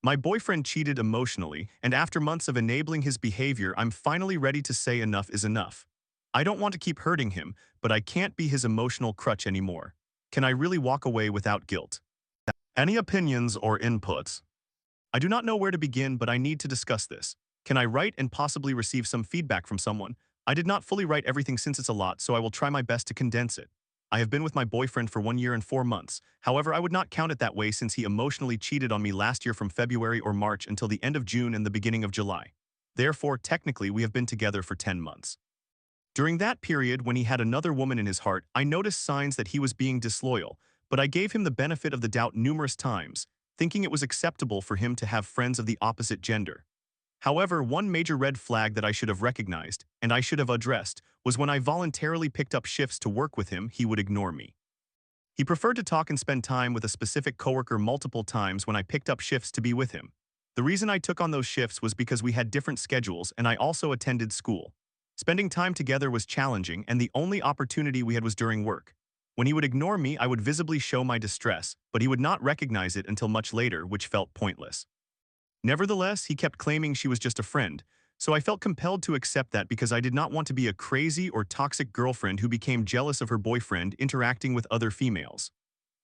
My boyfriend cheated emotionally, and after months of enabling his behavior, I'm finally ready to say enough is enough. I don't want to keep hurting him, but I can't be his emotional crutch anymore. Can I really walk away without guilt? Any opinions or inputs? I do not know where to begin, but I need to discuss this. Can I write and possibly receive some feedback from someone? I did not fully write everything since it's a lot, so I will try my best to condense it. I have been with my boyfriend for 1 year and 4 months. However, I would not count it that way since he emotionally cheated on me last year from February or March until the end of June and the beginning of July. Therefore, technically, we have been together for 10 months. During that period, when he had another woman in his heart, I noticed signs that he was being disloyal, but I gave him the benefit of the doubt numerous times, thinking it was acceptable for him to have friends of the opposite gender. However, one major red flag that I should have recognized, and I should have addressed, was when I voluntarily picked up shifts to work with him, he would ignore me. He preferred to talk and spend time with a specific coworker multiple times when I picked up shifts to be with him. The reason I took on those shifts was because we had different schedules and I also attended school. Spending time together was challenging, and the only opportunity we had was during work. When he would ignore me, I would visibly show my distress, but he would not recognize it until much later, which felt pointless. Nevertheless, he kept claiming she was just a friend, so I felt compelled to accept that because I did not want to be a crazy or toxic girlfriend who became jealous of her boyfriend interacting with other females.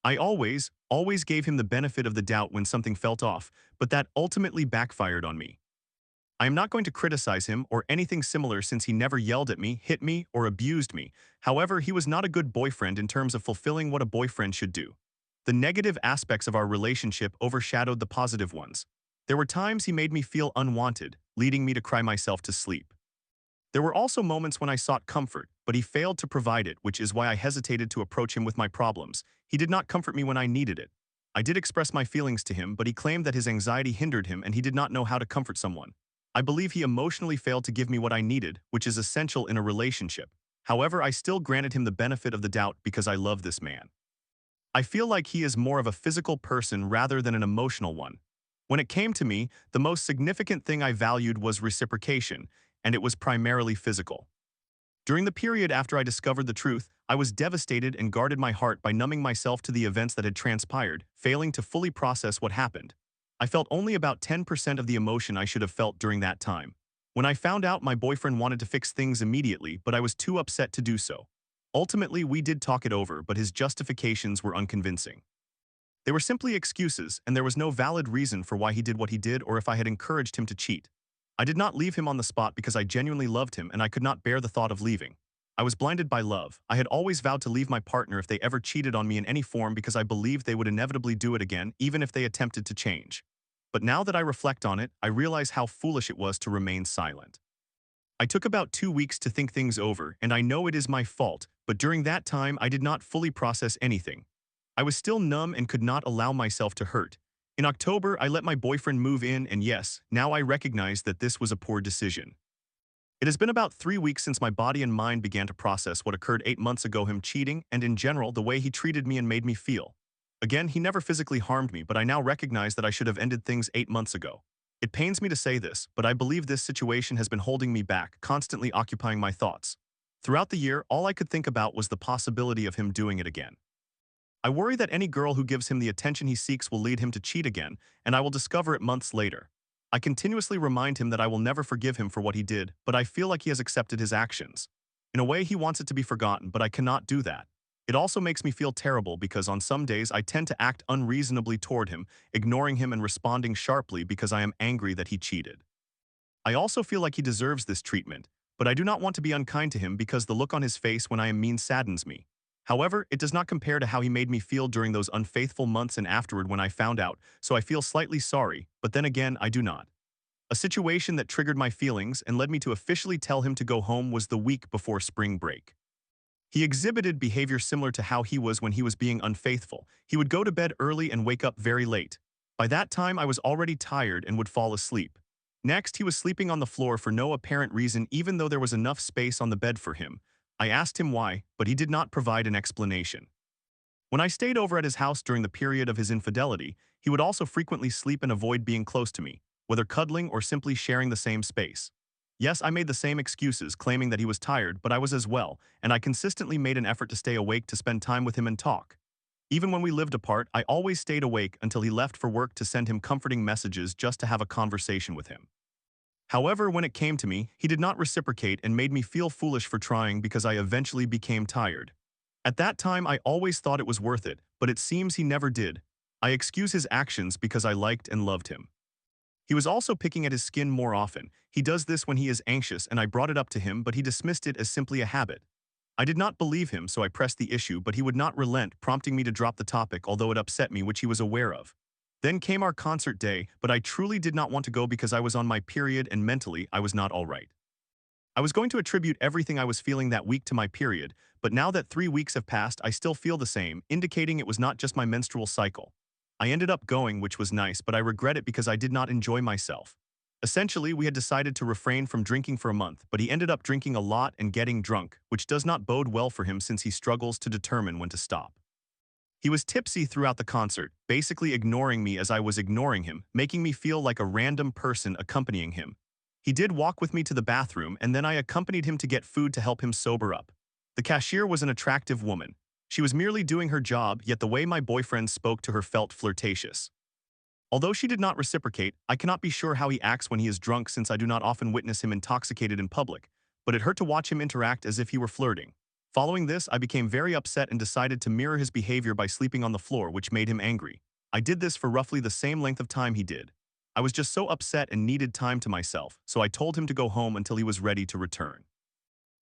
I always gave him the benefit of the doubt when something felt off, but that ultimately backfired on me. I am not going to criticize him or anything similar since he never yelled at me, hit me, or abused me. However, he was not a good boyfriend in terms of fulfilling what a boyfriend should do. The negative aspects of our relationship overshadowed the positive ones. There were times he made me feel unwanted, leading me to cry myself to sleep. There were also moments when I sought comfort, but he failed to provide it, which is why I hesitated to approach him with my problems. He did not comfort me when I needed it. I did express my feelings to him, but he claimed that his anxiety hindered him and he did not know how to comfort someone. I believe he emotionally failed to give me what I needed, which is essential in a relationship. However, I still granted him the benefit of the doubt because I love this man. I feel like he is more of a physical person rather than an emotional one. When it came to me, the most significant thing I valued was reciprocation, and it was primarily physical. During the period after I discovered the truth, I was devastated and guarded my heart by numbing myself to the events that had transpired, failing to fully process what happened. I felt only about 10% of the emotion I should have felt during that time. When I found out, my boyfriend wanted to fix things immediately, but I was too upset to do so. Ultimately, we did talk it over, but his justifications were unconvincing. They were simply excuses, and there was no valid reason for why he did what he did or if I had encouraged him to cheat. I did not leave him on the spot because I genuinely loved him and I could not bear the thought of leaving. I was blinded by love. I had always vowed to leave my partner if they ever cheated on me in any form because I believed they would inevitably do it again, even if they attempted to change. But now that I reflect on it, I realize how foolish it was to remain silent. I took about 2 weeks to think things over, and I know it is my fault, but during that time I did not fully process anything. I was still numb and could not allow myself to hurt. In October, I let my boyfriend move in, and yes, now I recognize that this was a poor decision. It has been about 3 weeks since my body and mind began to process what occurred 8 months ago, him cheating, and in general, the way he treated me and made me feel. Again, he never physically harmed me, but I now recognize that I should have ended things 8 months ago. It pains me to say this, but I believe this situation has been holding me back, constantly occupying my thoughts. Throughout the year, all I could think about was the possibility of him doing it again. I worry that any girl who gives him the attention he seeks will lead him to cheat again, and I will discover it months later. I continuously remind him that I will never forgive him for what he did, but I feel like he has accepted his actions. In a way, he wants it to be forgotten, but I cannot do that. It also makes me feel terrible because on some days I tend to act unreasonably toward him, ignoring him and responding sharply because I am angry that he cheated. I also feel like he deserves this treatment, but I do not want to be unkind to him because the look on his face when I am mean saddens me. However, it does not compare to how he made me feel during those unfaithful months and afterward when I found out, so I feel slightly sorry, but then again, I do not. A situation that triggered my feelings and led me to officially tell him to go home was the week before spring break. He exhibited behavior similar to how he was when he was being unfaithful. He would go to bed early and wake up very late. By that time, I was already tired and would fall asleep. Next, he was sleeping on the floor for no apparent reason even though there was enough space on the bed for him. I asked him why, but he did not provide an explanation. When I stayed over at his house during the period of his infidelity, he would also frequently sleep and avoid being close to me, whether cuddling or simply sharing the same space. Yes, I made the same excuses, claiming that he was tired, but I was as well, and I consistently made an effort to stay awake to spend time with him and talk. Even when we lived apart, I always stayed awake until he left for work to send him comforting messages just to have a conversation with him. However, when it came to me, he did not reciprocate and made me feel foolish for trying because I eventually became tired. At that time, I always thought it was worth it, but it seems he never did. I excuse his actions because I liked and loved him. He was also picking at his skin more often. He does this when he is anxious, and I brought it up to him, but he dismissed it as simply a habit. I did not believe him, so I pressed the issue, but he would not relent, prompting me to drop the topic, although it upset me, which he was aware of. Then came our concert day, but I truly did not want to go because I was on my period and mentally I was not all right. I was going to attribute everything I was feeling that week to my period, but now that 3 weeks have passed, I still feel the same, indicating it was not just my menstrual cycle. I ended up going, which was nice, but I regret it because I did not enjoy myself. Essentially, we had decided to refrain from drinking for a month, but he ended up drinking a lot and getting drunk, which does not bode well for him since he struggles to determine when to stop. He was tipsy throughout the concert, basically ignoring me as I was ignoring him, making me feel like a random person accompanying him. He did walk with me to the bathroom, and then I accompanied him to get food to help him sober up. The cashier was an attractive woman. She was merely doing her job, yet the way my boyfriend spoke to her felt flirtatious. Although she did not reciprocate, I cannot be sure how he acts when he is drunk since I do not often witness him intoxicated in public, but it hurt to watch him interact as if he were flirting. Following this, I became very upset and decided to mirror his behavior by sleeping on the floor, which made him angry. I did this for roughly the same length of time he did. I was just so upset and needed time to myself, so I told him to go home until he was ready to return.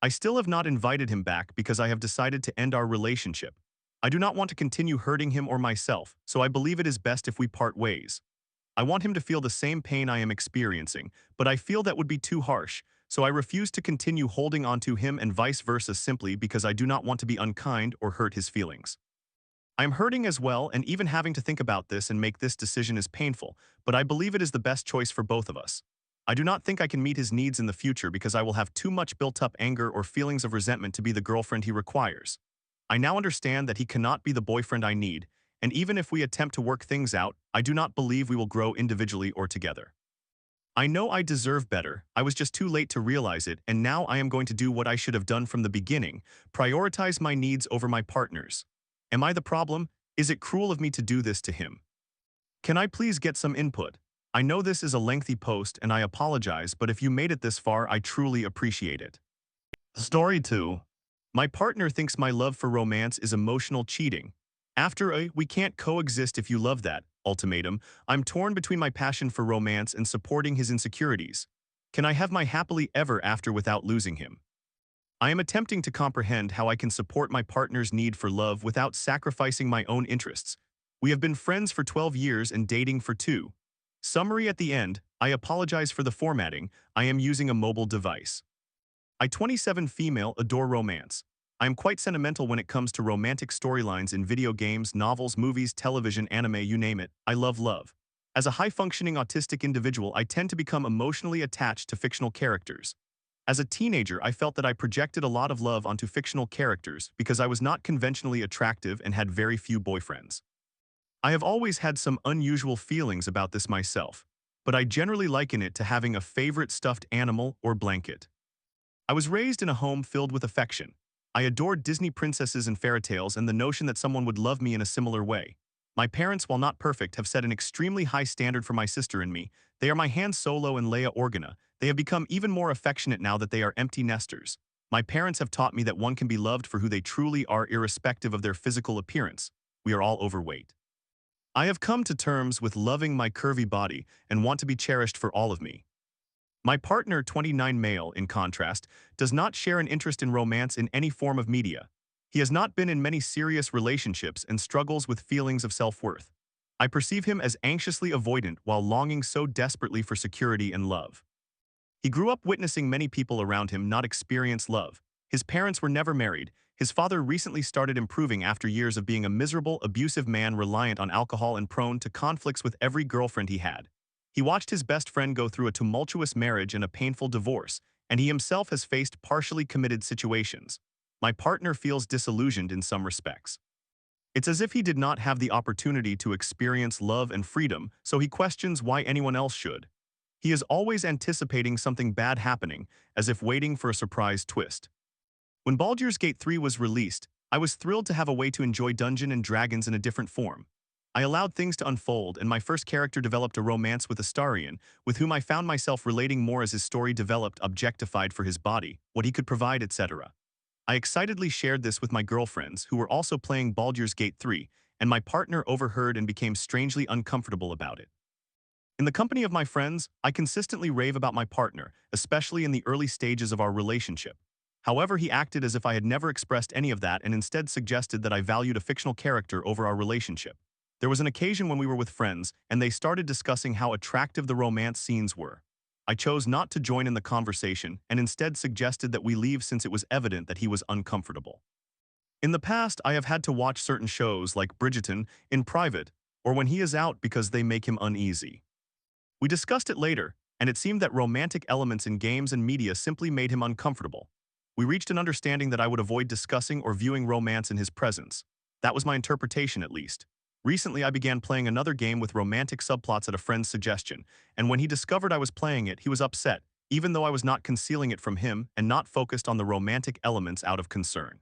I still have not invited him back because I have decided to end our relationship. I do not want to continue hurting him or myself, so I believe it is best if we part ways. I want him to feel the same pain I am experiencing, but I feel that would be too harsh, so I refuse to continue holding on to him and vice versa simply because I do not want to be unkind or hurt his feelings. I am hurting as well, and even having to think about this and make this decision is painful, but I believe it is the best choice for both of us. I do not think I can meet his needs in the future because I will have too much built-up anger or feelings of resentment to be the girlfriend he requires. I now understand that he cannot be the boyfriend I need, and even if we attempt to work things out, I do not believe we will grow individually or together. I know I deserve better, I was just too late to realize it, and now I am going to do what I should have done from the beginning, prioritize my needs over my partner's. Am I the problem? Is it cruel of me to do this to him? Can I please get some input? I know this is a lengthy post and I apologize, but if you made it this far, I truly appreciate it. Story 2. My partner thinks my love for romance is emotional cheating. After a "we can't coexist if you love that" ultimatum, I'm torn between my passion for romance and supporting his insecurities. Can I have my happily ever after without losing him? I am attempting to comprehend how I can support my partner's need for love without sacrificing my own interests. We have been friends for 12 years and dating for 2. Summary at the end, I apologize for the formatting, I am using a mobile device. I 27 female adore romance. I am quite sentimental when it comes to romantic storylines in video games, novels, movies, television, anime, you name it. I love love. As a high-functioning autistic individual, I tend to become emotionally attached to fictional characters. As a teenager, I felt that I projected a lot of love onto fictional characters because I was not conventionally attractive and had very few boyfriends. I have always had some unusual feelings about this myself, but I generally liken it to having a favorite stuffed animal or blanket. I was raised in a home filled with affection. I adored Disney princesses and fairy tales and the notion that someone would love me in a similar way. My parents, while not perfect, have set an extremely high standard for my sister and me. They are my Han Solo and Leia Organa. They have become even more affectionate now that they are empty nesters. My parents have taught me that one can be loved for who they truly are irrespective of their physical appearance. We are all overweight. I have come to terms with loving my curvy body and want to be cherished for all of me. My partner, 29 male, in contrast, does not share an interest in romance in any form of media. He has not been in many serious relationships and struggles with feelings of self-worth. I perceive him as anxiously avoidant while longing so desperately for security and love. He grew up witnessing many people around him not experience love. His parents were never married. His father recently started improving after years of being a miserable, abusive man reliant on alcohol and prone to conflicts with every girlfriend he had. He watched his best friend go through a tumultuous marriage and a painful divorce, and he himself has faced partially committed situations. My partner feels disillusioned in some respects. It's as if he did not have the opportunity to experience love and freedom, so he questions why anyone else should. He is always anticipating something bad happening, as if waiting for a surprise twist. When Baldur's Gate 3 was released, I was thrilled to have a way to enjoy Dungeons and Dragons in a different form. I allowed things to unfold, and my first character developed a romance with Astarion, with whom I found myself relating more as his story developed, objectified for his body, what he could provide, etc. I excitedly shared this with my girlfriends, who were also playing Baldur's Gate 3, and my partner overheard and became strangely uncomfortable about it. In the company of my friends, I consistently rave about my partner, especially in the early stages of our relationship. However, he acted as if I had never expressed any of that and instead suggested that I valued a fictional character over our relationship. There was an occasion when we were with friends, and they started discussing how attractive the romance scenes were. I chose not to join in the conversation and instead suggested that we leave since it was evident that he was uncomfortable. In the past, I have had to watch certain shows like Bridgerton in private or when he is out because they make him uneasy. We discussed it later, and it seemed that romantic elements in games and media simply made him uncomfortable. We reached an understanding that I would avoid discussing or viewing romance in his presence. That was my interpretation, at least. Recently, I began playing another game with romantic subplots at a friend's suggestion, and when he discovered I was playing it, he was upset, even though I was not concealing it from him and not focused on the romantic elements out of concern.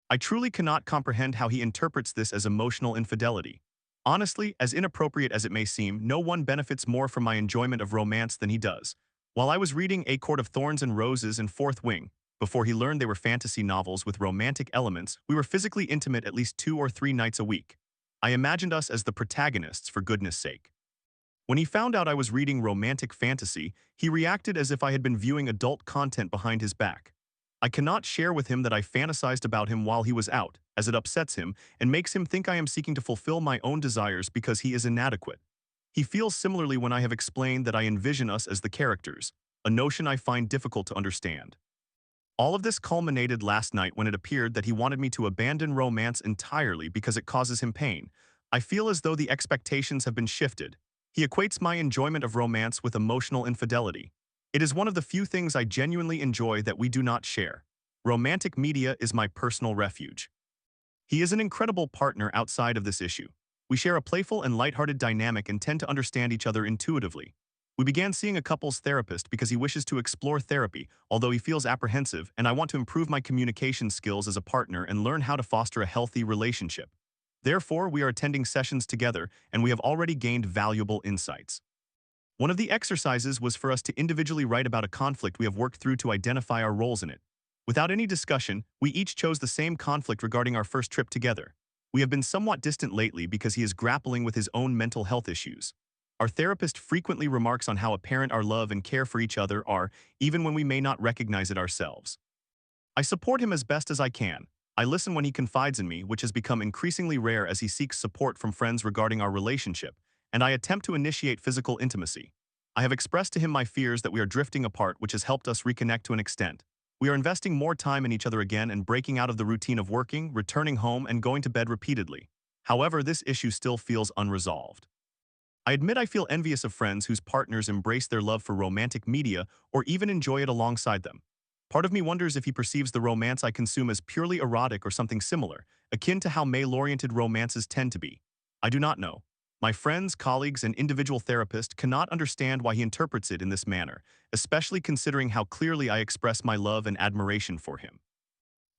I truly cannot comprehend how he interprets this as emotional infidelity. Honestly, as inappropriate as it may seem, no one benefits more from my enjoyment of romance than he does. While I was reading A Court of Thorns and Roses and Fourth Wing, before he learned they were fantasy novels with romantic elements, we were physically intimate at least 2 or 3 nights a week. I imagined us as the protagonists, for goodness sake. When he found out I was reading romantic fantasy, he reacted as if I had been viewing adult content behind his back. I cannot share with him that I fantasized about him while he was out, as it upsets him and makes him think I am seeking to fulfill my own desires because he is inadequate. He feels similarly when I have explained that I envision us as the characters, a notion I find difficult to understand. All of this culminated last night when it appeared that he wanted me to abandon romance entirely because it causes him pain. I feel as though the expectations have been shifted. He equates my enjoyment of romance with emotional infidelity. It is one of the few things I genuinely enjoy that we do not share. Romantic media is my personal refuge. He is an incredible partner outside of this issue. We share a playful and lighthearted dynamic and tend to understand each other intuitively. We began seeing a couples therapist because he wishes to explore therapy, although he feels apprehensive, and I want to improve my communication skills as a partner and learn how to foster a healthy relationship. Therefore, we are attending sessions together, and we have already gained valuable insights. One of the exercises was for us to individually write about a conflict we have worked through to identify our roles in it. Without any discussion, we each chose the same conflict regarding our first trip together. We have been somewhat distant lately because he is grappling with his own mental health issues. Our therapist frequently remarks on how apparent our love and care for each other are, even when we may not recognize it ourselves. I support him as best as I can. I listen when he confides in me, which has become increasingly rare as he seeks support from friends regarding our relationship, and I attempt to initiate physical intimacy. I have expressed to him my fears that we are drifting apart, which has helped us reconnect to an extent. We are investing more time in each other again and breaking out of the routine of working, returning home, and going to bed repeatedly. However, this issue still feels unresolved. I admit I feel envious of friends whose partners embrace their love for romantic media or even enjoy it alongside them. Part of me wonders if he perceives the romance I consume as purely erotic or something similar, akin to how male-oriented romances tend to be. I do not know. My friends, colleagues, and individual therapist cannot understand why he interprets it in this manner, especially considering how clearly I express my love and admiration for him.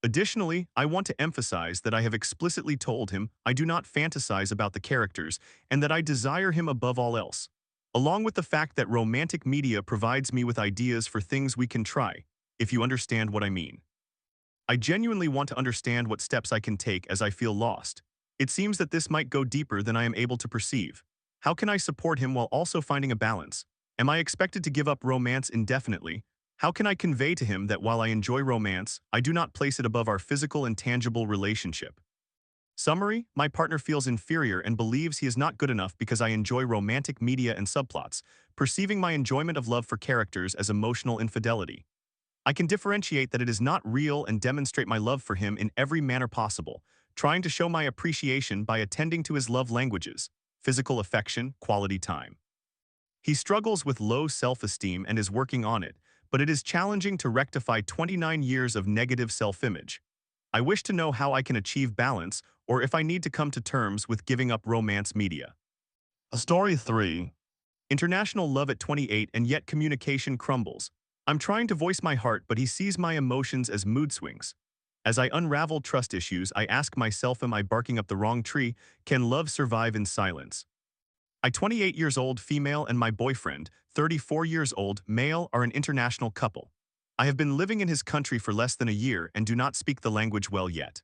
Additionally, I want to emphasize that I have explicitly told him I do not fantasize about the characters and that I desire him above all else, along with the fact that romantic media provides me with ideas for things we can try, if you understand what I mean. I genuinely want to understand what steps I can take as I feel lost. It seems that this might go deeper than I am able to perceive. How can I support him while also finding a balance? Am I expected to give up romance indefinitely? How can I convey to him that while I enjoy romance, I do not place it above our physical and tangible relationship? Summary: my partner feels inferior and believes he is not good enough because I enjoy romantic media and subplots, perceiving my enjoyment of love for characters as emotional infidelity. I can differentiate that it is not real and demonstrate my love for him in every manner possible, trying to show my appreciation by attending to his love languages: physical affection, quality time. He struggles with low self-esteem and is working on it, but it is challenging to rectify 29 years of negative self-image. I wish to know how I can achieve balance or if I need to come to terms with giving up romance media. A story 3. International love at 28 and yet communication crumbles. I'm trying to voice my heart, but he sees my emotions as mood swings. As I unravel trust issues, I ask myself, am I barking up the wrong tree? Can love survive in silence? I 28 years old female and my boyfriend, 34 years old male, are an international couple. I have been living in his country for less than a year and do not speak the language well yet.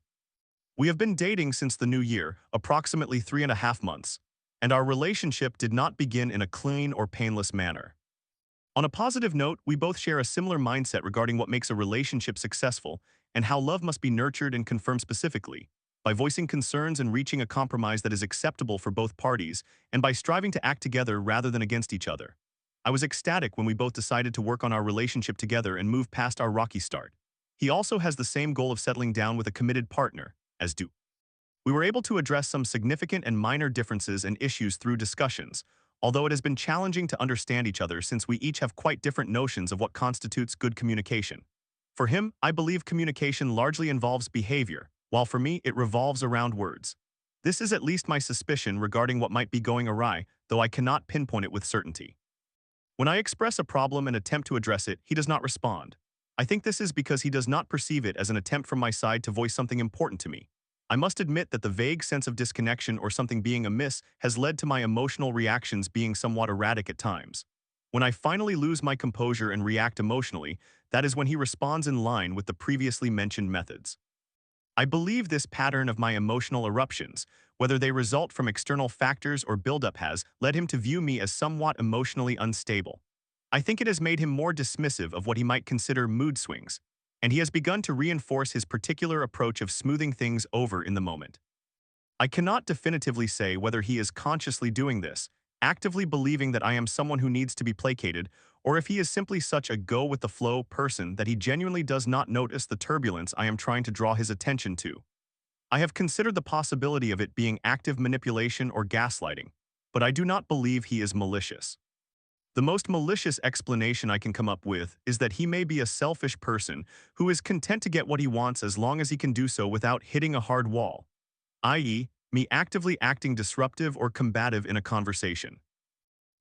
We have been dating since the new year, approximately 3.5 months, and our relationship did not begin in a clean or painless manner. On a positive note, we both share a similar mindset regarding what makes a relationship successful and how love must be nurtured and confirmed specifically, by voicing concerns and reaching a compromise that is acceptable for both parties, and by striving to act together rather than against each other. I was ecstatic when we both decided to work on our relationship together and move past our rocky start. He also has the same goal of settling down with a committed partner, as do. We were able to address some significant and minor differences and issues through discussions, although it has been challenging to understand each other since we each have quite different notions of what constitutes good communication. For him, I believe communication largely involves behavior, while for me it revolves around words. This is at least my suspicion regarding what might be going awry, though I cannot pinpoint it with certainty. When I express a problem and attempt to address it, he does not respond. I think this is because he does not perceive it as an attempt from my side to voice something important to me. I must admit that the vague sense of disconnection or something being amiss has led to my emotional reactions being somewhat erratic at times. When I finally lose my composure and react emotionally, that is when he responds in line with the previously mentioned methods. I believe this pattern of my emotional eruptions, whether they result from external factors or buildup, has led him to view me as somewhat emotionally unstable. I think it has made him more dismissive of what he might consider mood swings, and he has begun to reinforce his particular approach of smoothing things over in the moment. I cannot definitively say whether he is consciously doing this, actively believing that I am someone who needs to be placated, or if he is simply such a go-with-the-flow person that he genuinely does not notice the turbulence I am trying to draw his attention to. I have considered the possibility of it being active manipulation or gaslighting, but I do not believe he is malicious. The most malicious explanation I can come up with is that he may be a selfish person who is content to get what he wants as long as he can do so without hitting a hard wall, i.e., me actively acting disruptive or combative in a conversation.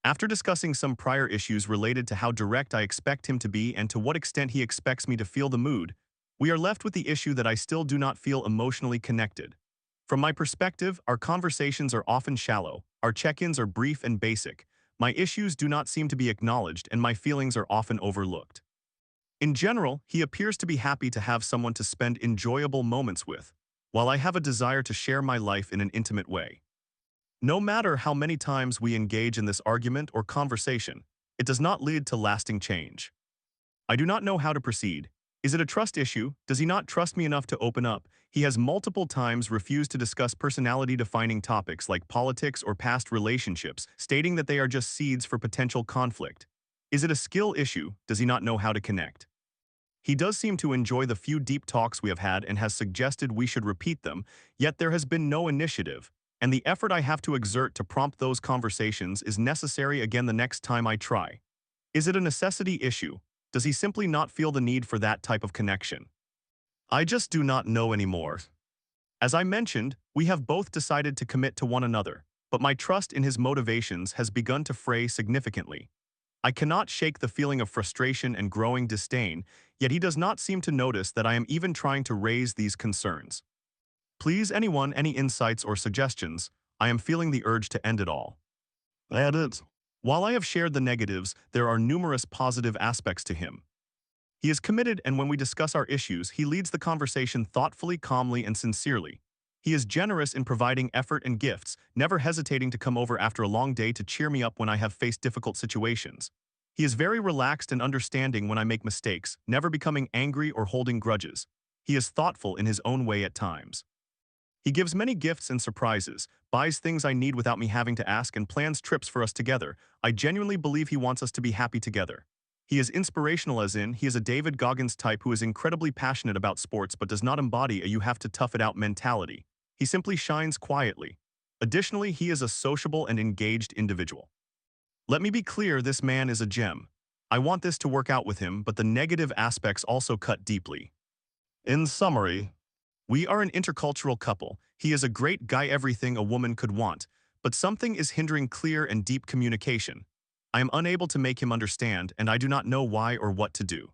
After discussing some prior issues related to how direct I expect him to be and to what extent he expects me to feel the mood, we are left with the issue that I still do not feel emotionally connected. From my perspective, our conversations are often shallow, our check-ins are brief and basic, my issues do not seem to be acknowledged, and my feelings are often overlooked. In general, he appears to be happy to have someone to spend enjoyable moments with, while I have a desire to share my life in an intimate way. No matter how many times we engage in this argument or conversation, it does not lead to lasting change. I do not know how to proceed. Is it a trust issue? Does he not trust me enough to open up? He has multiple times refused to discuss personality-defining topics like politics or past relationships, stating that they are just seeds for potential conflict. Is it a skill issue? Does he not know how to connect? He does seem to enjoy the few deep talks we have had and has suggested we should repeat them, yet there has been no initiative, and the effort I have to exert to prompt those conversations is necessary again the next time I try. Is it a necessity issue? Does he simply not feel the need for that type of connection? I just do not know anymore. As I mentioned, we have both decided to commit to one another, but my trust in his motivations has begun to fray significantly. I cannot shake the feeling of frustration and growing disdain, yet he does not seem to notice that I am even trying to raise these concerns. Please, anyone, any insights or suggestions? I am feeling the urge to end it all. Edit. While I have shared the negatives, there are numerous positive aspects to him. He is committed, and when we discuss our issues, he leads the conversation thoughtfully, calmly, and sincerely. He is generous in providing effort and gifts, never hesitating to come over after a long day to cheer me up when I have faced difficult situations. He is very relaxed and understanding when I make mistakes, never becoming angry or holding grudges. He is thoughtful in his own way at times. He gives many gifts and surprises, buys things I need without me having to ask, and plans trips for us together. I genuinely believe he wants us to be happy together. He is inspirational, as in, he is a David Goggins type who is incredibly passionate about sports but does not embody a you have to tough it out mentality. He simply shines quietly. Additionally, he is a sociable and engaged individual. Let me be clear, this man is a gem. I want this to work out with him, but the negative aspects also cut deeply. In summary, we are an intercultural couple. He is a great guy, everything a woman could want, but something is hindering clear and deep communication. I am unable to make him understand, and I do not know why or what to do.